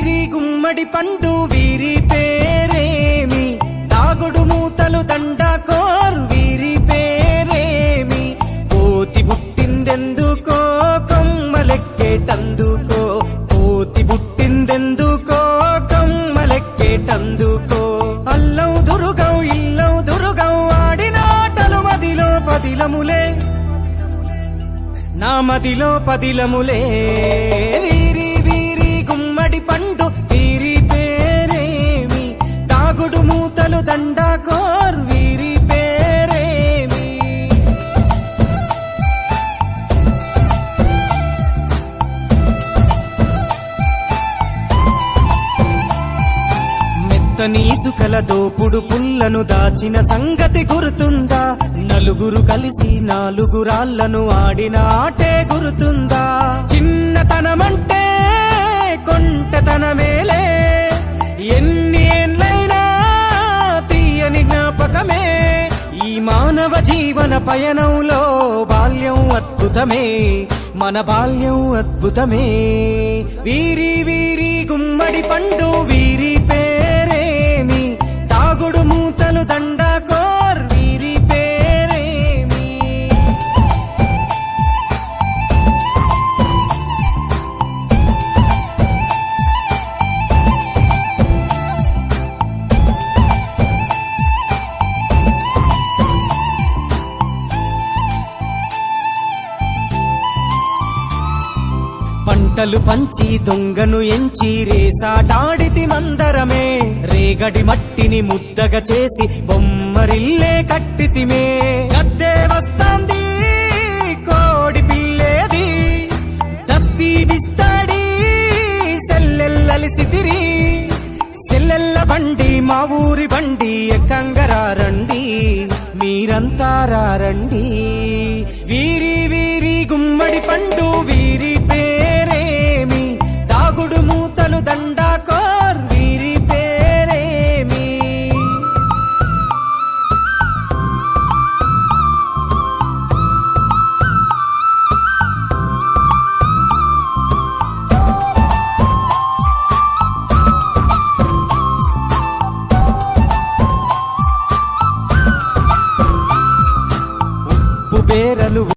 వీరి గుమ్మడి పండు వీరి పేరేమి, దాగుడు మూతలు దండకోర్ వీరి పేరేమి, కోతి పుట్టిందెందుకో కొమ్మలెక్కేటందుకో, కోతి పుట్టిందెందుకో కొమ్మలెక్కేటందుకో, అల్లౌ దురుగం ఇల్లౌ దురుగం ఆడినాటలు మదిలో పదిలములే, నా మదిలో పదిలములే. వీరి వీరి గుమ్మడి పండు వీరి పేరేమి, దాగుడు మూతలు దండకోర్ వీరి పేరేమి. మెత్తని ఇసుకల దోపుడు పుల్లను దాచిన సంగతి గుర్తుందా, నలుగురు కలిసి నాలుగురాళ్లను ఆడిన ఆటే గుర్తుందా, చిన్నతనమంటే కొంటతనమేలే, ఎన్ని ఏండ్లైనా తీయని జ్ఞాపకమే, ఈ మానవ జీవన పయనంలో బాల్యం అద్భుతమే, మన బాల్యం అద్భుతమే. వీరి వీరి గుమ్మడి పండు వీరి పేరేమి, తాగుడు మూతలు దండకోర్ వీరి పేరేమి. పంటలు పంచి దొంగను ఎంచి రేసాటాడితి మందరమే, రేగడి మట్టిని ముద్దగా చేసి బొమ్మరిల్లే కట్టితిమే, గద్దే వస్తాంది కోడి పిల్లేది, దస్తీ బిస్తాడి సెల్లెల్లలిసితిరి, సెల్లెల్ల బండి మా ఊరి బండి ఎక్కంగరారండి, మీరంతా రారండి. వీరి వీరి గుమ్మడి పండు